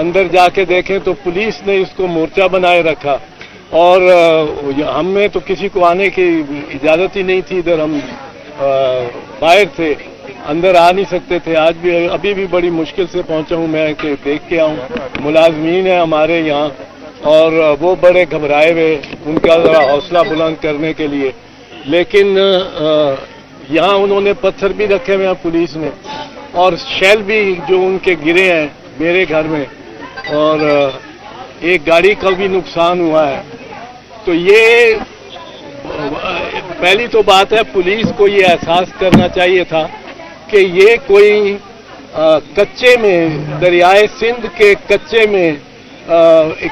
اندر جا کے دیکھیں تو پولیس نے اس کو مورچہ بنائے رکھا، اور ہمیں تو کسی کو آنے کی اجازت ہی نہیں تھی، ادھر ہم باہر تھے، اندر آ نہیں سکتے تھے۔ آج بھی ابھی بھی بڑی مشکل سے پہنچا ہوں میں کہ دیکھ کے آؤں۔ ملازمین ہیں ہمارے یہاں اور وہ بڑے گھبرائے ہوئے، ان کا ذرا حوصلہ بلند کرنے کے لیے، لیکن یہاں انہوں نے پتھر بھی رکھے ہوئے ہیں پولیس نے، اور شیل بھی جو ان کے گرے ہیں میرے گھر میں، اور ایک گاڑی کا بھی نقصان ہوا ہے۔ تو یہ پہلی تو بات ہے، پولیس کو یہ احساس کرنا چاہیے تھا کہ یہ کوئی کچے میں، دریائے سندھ کے کچے میں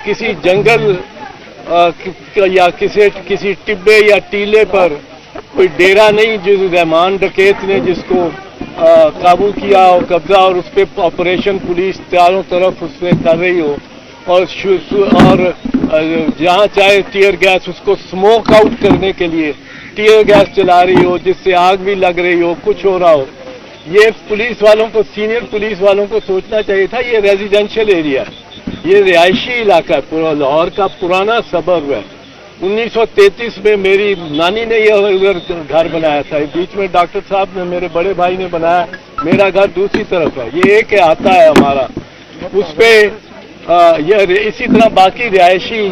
کسی جنگل یا کسی ٹبے یا ٹیلے پر کوئی ڈیرا نہیں جس رحمان ڈکیت نے جس کو قابو کیا اور قبضہ، اور اس پہ آپریشن پولیس چاروں طرف اس میں کر رہی ہو، اور جہاں چاہے ٹیئر گیس اس کو سموک آؤٹ کرنے کے لیے ٹیئر گیس چلا رہی ہو، جس سے آگ بھی لگ رہی ہو، کچھ ہو رہا ہو۔ یہ پولیس والوں کو، سینئر پولیس والوں کو سوچنا چاہیے تھا۔ یہ ریزیڈینشل ایریا ہے، یہ رہائشی علاقہ ہے، پورا لاہور کا پرانا سبرب ہے۔ 1933 میں میری نانی نے یہ ادھر گھر بنایا تھا، بیچ میں ڈاکٹر صاحب نے، میرے بڑے بھائی نے بنایا، میرا گھر دوسری طرف ہے، یہ ایک احاطہ ہے ہمارا، اس پہ اسی طرح باقی رہائشی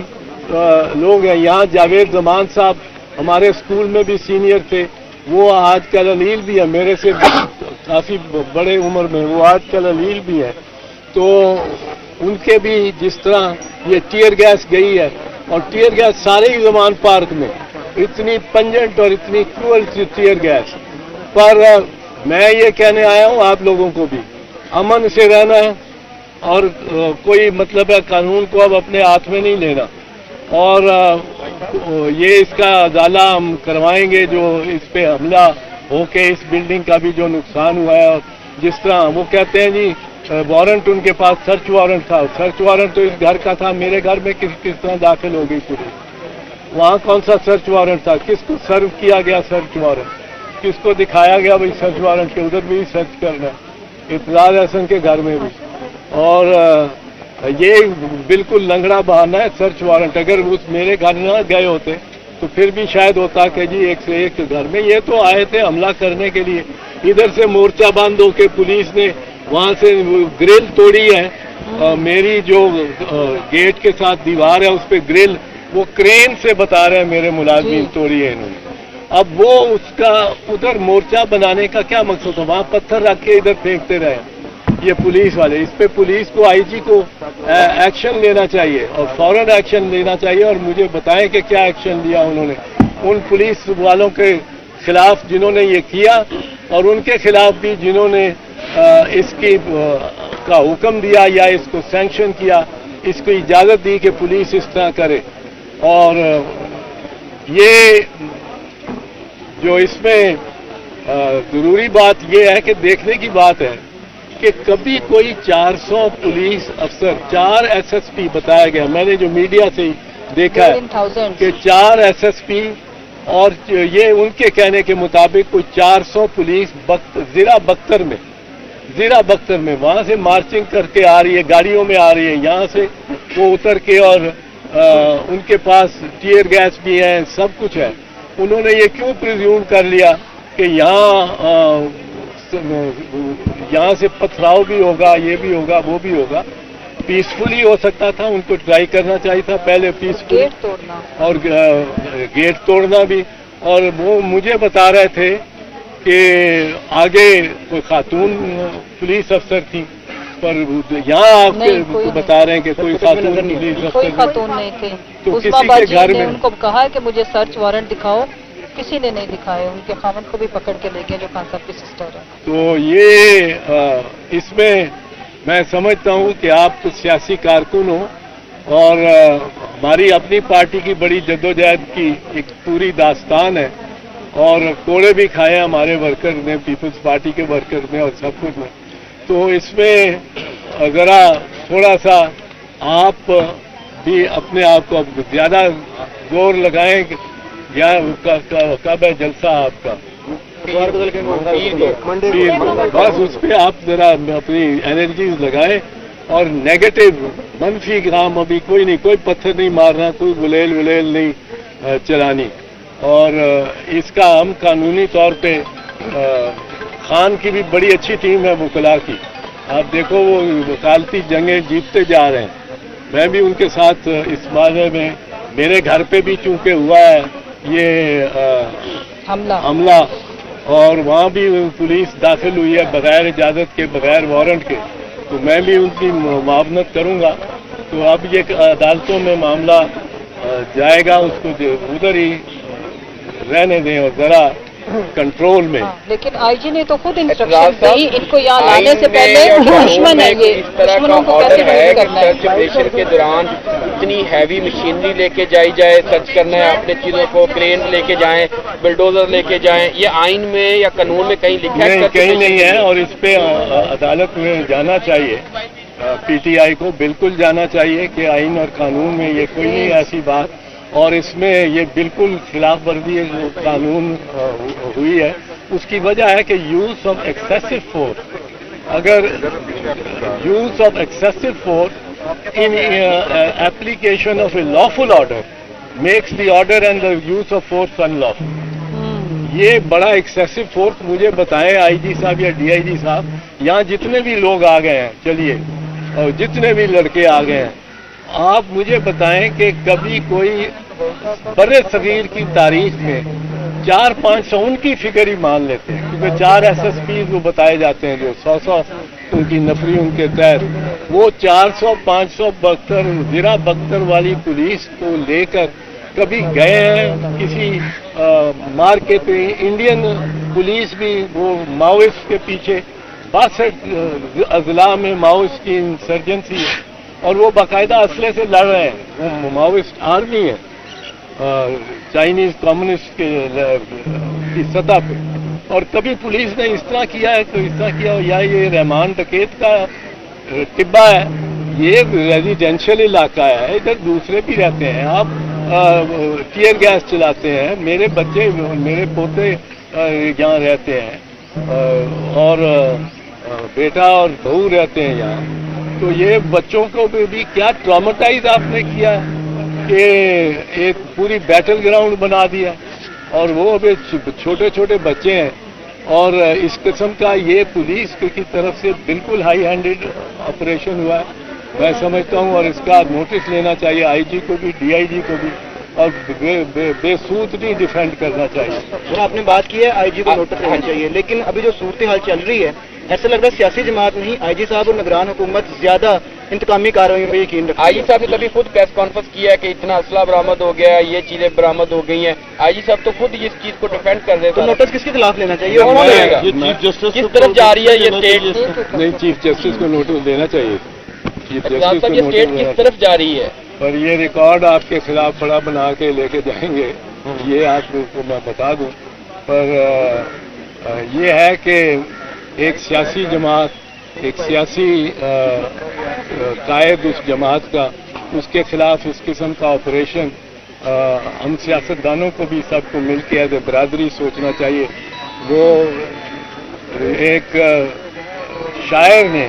لوگ ہیں یہاں۔ جاوید زمان صاحب ہمارے اسکول میں بھی سینئر تھے، وہ آج کل علیل بھی ہے، میرے سے کافی بڑے عمر میں، وہ آج کل علیل بھی ہے۔ تو ان کے بھی جس طرح یہ ٹیئر گیس گئی ہے، اور ٹیئر گیس سارے ہی زمان پارک میں اتنی پنجنٹ اور اتنی کروئل ٹیئر گیس پر، میں یہ کہنے آیا ہوں آپ لوگوں کو بھی امن سے رہنا ہے، اور کوئی مطلب ہے قانون کو اب اپنے ہاتھ میں نہیں لینا، اور یہ اس کا ازالہ ہم کروائیں گے جو اس پہ حملہ ہو کے اس بلڈنگ کا بھی جو نقصان ہوا ہے۔ اور جس طرح وہ کہتے ہیں جی وارنٹ ان کے پاس، سرچ وارنٹ تھا، سرچ وارنٹ تو اس گھر کا تھا، میرے گھر میں کس طرح داخل ہو گئی پولیس؟ وہاں کون سا سرچ وارنٹ تھا؟ کس کو سرو کیا گیا سرچ وارنٹ؟ کس کو دکھایا گیا بھائی سرچ وارنٹ کے ادھر بھی سرچ کرنا ہے؟ اطلاع احسن کے گھر میں بھی، اور یہ بالکل لنگڑا بہانہ ہے سرچ وارنٹ۔ اگر اس میرے گھر نہ گئے ہوتے تو پھر بھی شاید ہوتا کہ جی ایک سے ایک گھر میں، یہ تو آئے تھے حملہ کرنے کے لیے۔ ادھر سے مورچہ بند ہو کے پولیس نے وہاں سے گرل توڑی ہے، میری جو گیٹ کے ساتھ دیوار ہے اس پہ گرل، وہ کرین سے بتا رہے ہیں میرے ملازمین توڑی ہے انہوں نے۔ اب وہ اس کا ادھر مورچہ بنانے کا کیا مقصد تھا؟ وہاں پتھر رکھ کے ادھر پھینکتے رہے یہ پولیس والے۔ اس پہ پولیس کو، آئی جی کو ایکشن لینا چاہیے، اور فوراً ایکشن لینا چاہیے، اور مجھے بتائیں کہ کیا ایکشن لیا انہوں نے ان پولیس والوں کے خلاف جنہوں نے یہ کیا، اور ان کے خلاف بھی جنہوں نے اس کی کا حکم دیا یا اس کو سینکشن کیا، اس کو اجازت دی کہ پولیس اس طرح کرے۔ اور یہ جو اس میں ضروری بات یہ ہے کہ دیکھنے کی بات ہے کہ کبھی کوئی 400 پولیس افسر، 4 ایس ایس پی بتایا گیا، میں نے جو میڈیا سے دیکھا ہے کہ 4 ایس ایس پی، اور یہ ان کے کہنے کے مطابق کوئی 400 پولیس ضلع بختر میں وہاں سے مارچنگ کر کے آ رہی ہے، گاڑیوں میں آ رہی ہے، یہاں سے وہ اتر کے، اور ان کے پاس ٹیئر گیس بھی ہیں، سب کچھ ہے۔ انہوں نے یہ کیوں پریزیوم کر لیا کہ یہاں سے پتھراؤ بھی ہوگا، یہ بھی ہوگا، وہ بھی ہوگا؟ پیسفلی ہو سکتا تھا، ان کو ٹرائی کرنا چاہیے تھا پہلے پیسفلی، گیٹ توڑنا، اور گیٹ توڑنا بھی۔ اور وہ مجھے بتا رہے تھے کہ آگے کوئی خاتون پولیس افسر تھی، پر یہاں آپ بتا رہے ہیں کہ کوئی خاتون پولیس افسر، کوئی خاتون نہیں تھی۔ تو کسی کے گھر میں ان کو کہا کہ مجھے سرچ وارنٹ دکھاؤ، کسی نے نہیں دکھائے، ان کے خاوند کو بھی پکڑ کے لے گئے جو خان صاحب کی سسٹر ہے۔ تو یہ اس میں سمجھتا ہوں کہ آپ تو سیاسی کارکن ہو، اور ہماری اپنی پارٹی کی بڑی جدوجہد کی ایک پوری داستان ہے، اور کوڑے بھی کھائے ہمارے ورکر نے، پیپلز پارٹی کے ورکر نے، اور سب کچھ میں۔ تو اس میں ذرا تھوڑا سا آپ بھی اپنے آپ کو زیادہ زور لگائیں، کب ہے جلسہ آپ کا؟ بس اس پہ آپ ذرا اپنی انرجیز لگائیں، اور نیگیٹو منفی کام ابھی کوئی نہیں, کوئی پتھر نہیں مارنا, کوئی گلیل ولیل نہیں چلانی. اور اس کا ہم قانونی طور پہ خان کی بھی بڑی اچھی ٹیم ہے وکلاء کی. آپ دیکھو وہ وکالتی جنگیں جیتتے جا رہے ہیں. میں بھی ان کے ساتھ اس بارے میں, میرے گھر پہ بھی چونکہ ہوا ہے یہ حملہ, اور وہاں بھی پولیس داخل ہوئی ہے بغیر اجازت کے, بغیر وارنٹ کے, تو میں بھی ان کی معاونت کروں گا. تو اب یہ عدالتوں میں معاملہ جائے گا, اس کو ادھر ہی رہنے دیں اور ذرا کنٹرول میں. لیکن آئی جی نے تو خود انسٹرکشن دی ان کو یہاں لانے سے پہلے دشمن ہے یہ, دشمنوں کو کیسے ڈیل کرنا ہے. سرچ آپریشن کے دوران اتنی ہیوی مشینری لے کے جائی جائے, سرچ کرنا ہے اپنے چیزوں کو, کرین لے کے جائیں, بلڈوزر لے کے جائیں, یہ آئین میں یا قانون میں کہیں لکھا ہے؟ کہیں نہیں ہے, اور اس پہ عدالت میں جانا چاہیے. پی ٹی آئی کو بالکل جانا چاہیے کہ آئین اور قانون میں یہ کوئی نہیں ایسی بات, اور اس میں یہ بالکل خلاف ورزی جو قانون ہوئی ہے. اس کی وجہ ہے کہ یوز آف ایکسیسو فورس, اگر use of excessive force in application of a lawful order makes the order and the use of force in lawful. یہ بڑا ایکسیسو فورس مجھے بتائیں آئی جی صاحب یا ڈی آئی جی صاحب, یہاں جتنے بھی لوگ آ گئے ہیں, چلیے, اور جتنے بھی لڑکے آ گئے ہیں, آپ مجھے بتائیں کہ کبھی کوئی بر صغیر کی تاریخ میں 400-500 ان کی فگر ہی مان لیتے ہیں, کیونکہ 4 SSPs وہ بتائے جاتے ہیں جو 100 ان کی نفری ان کے تحت, وہ 400-500 بختر زرہ بختر والی پولیس کو لے کر کبھی گئے ہیں کسی مارکیٹ پہ. انڈین پولیس بھی وہ ماؤسٹ کے پیچھے 62 اضلاع میں ماؤسٹ کی انسرجنسی ہے, اور وہ باقاعدہ اسلحے سے لڑ رہے ہیں. وہ ماؤسٹ آرمی ہے چائنیز کمیونسٹ کی سطح پہ, اور کبھی پولیس نے اس طرح کیا ہے, تو اس طرح کیا, یا یہ رحمان ڈکیت کا ٹبا ہے, یہ ریزیڈینشل علاقہ ہے, ادھر دوسرے بھی رہتے ہیں. آپ ٹیئر گیس چلاتے ہیں, میرے بچے, میرے پوتے یہاں رہتے ہیں, اور بیٹا اور بہو رہتے ہیں یہاں. تو یہ بچوں کو بھی کیا ٹرامیٹائز آپ نے کیا کہ ایک پوری بیٹل گراؤنڈ بنا دیا, اور وہ ابھی چھوٹے چھوٹے بچے ہیں. اور اس قسم کا یہ پولیس کی طرف سے بالکل ہائی ہینڈڈ آپریشن ہوا ہے, میں سمجھتا ہوں. اور اس کا نوٹس لینا چاہیے آئی جی کو بھی, ڈی آئی جی کو بھی, اور بے سود نہیں ڈیفینڈ کرنا چاہیے. آپ نے بات کی ہے آئی جی کو نوٹس لینا چاہیے, لیکن ابھی جو صورتحال چل رہی ہے ایسا لگ رہا ہے سیاسی جماعت نہیں, آئی جی صاحب اور نگران حکومت زیادہ انتقامی کارروائیوں پہ یقین رکھتے ہیں. آئی جی صاحب نے تبھی خود پریس کانفرنس کیا ہے کہ اتنا اسلحہ برآمد ہو گیا ہے, یہ چیزیں برآمد ہو گئی ہیں. آئی جی صاحب تو خود اس چیز کو ڈیفینڈ کر رہے تو تھے. نوٹس کس کے خلاف لینا چاہیے, کون لے گا, کس طرف جا رہی ہے یہ اسٹیٹ؟ نہیں, چیف جسٹس کو نوٹس دینا چاہیے. چیف صاحب جسٹس کو یہ اسٹیٹ کس نوٹس, طرف جا رہی ہے؟ پر یہ ریکارڈ آپ کے خلاف بڑا بنا کے لے کے جائیں گے, یہ آپ کو میں بتا دوں. پر یہ ہے کہ ایک سیاسی جماعت, ایک سیاسی قائد اس جماعت کا, اس کے خلاف اس قسم کا آپریشن ہم سیاستدانوں کو بھی سب کو مل کے ایز اے برادری سوچنا چاہیے. وہ ایک شاعر نے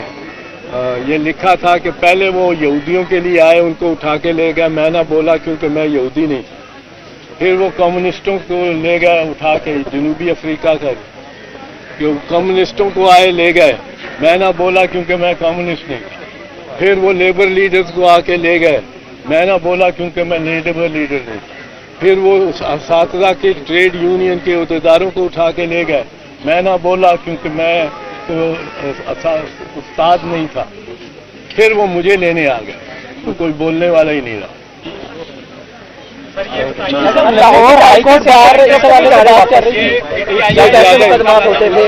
یہ لکھا تھا کہ پہلے وہ یہودیوں کے لیے آئے, ان کو اٹھا کے لے گیا, میں نہ بولا کیونکہ میں یہودی نہیں. پھر وہ کمیونسٹوں کو لے گئے اٹھا کے جنوبی افریقہ کا, کہ کمیونسٹوں کو آئے لے گئے, میں نہ بولا کیونکہ میں کمیونسٹ نہیں. پھر وہ لیبر لیڈرز کو آ کے لے گئے, میں نہ بولا کیونکہ میں لیبر لیڈر نہیں. پھر وہ اساتذہ کے ٹریڈ یونین کے عہدیداروں کو اٹھا کے لے گئے, میں نہ بولا کیونکہ میں تو استاد نہیں تھا. پھر وہ مجھے لینے آ گئے, تو کوئی بولنے والا ہی نہیں رہا. لاہور ہائی کورٹ باہر اس حوالے سے بات کر رہی تھی, مقدمات ہوتے تھے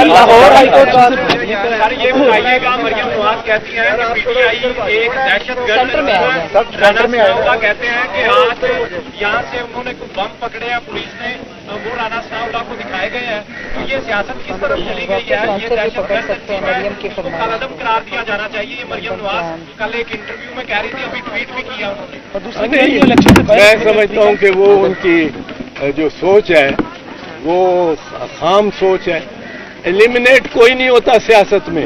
لاہور ہائی کورٹ باہر. سر یہ بتائیے گا, مریم نواز کہتی ہیں کہ پی ٹی آئی ایک دہشت گرد رانا ثناءاللہ کہتے ہیں کہ آج یہاں سے انہوں نے کوئی بم پکڑے ہیں پولیس نے, وہ رانا ثناءاللہ کو دکھائے گئے ہیں. تو یہ سیاست کس طرف چلی گئی ہے, یہ دہشت گرد قلعدم قرار دیا جانا چاہیے. یہ مریم نواز کل ایک انٹرویو میں کہہ رہی تھی, ابھی ٹویٹ بھی کیا انہوں نے. میں سمجھتا ہوں کہ وہ ان کی جو سوچ ہے وہ خام سوچ ہے. ایلیمنیٹ کوئی نہیں ہوتا سیاست میں,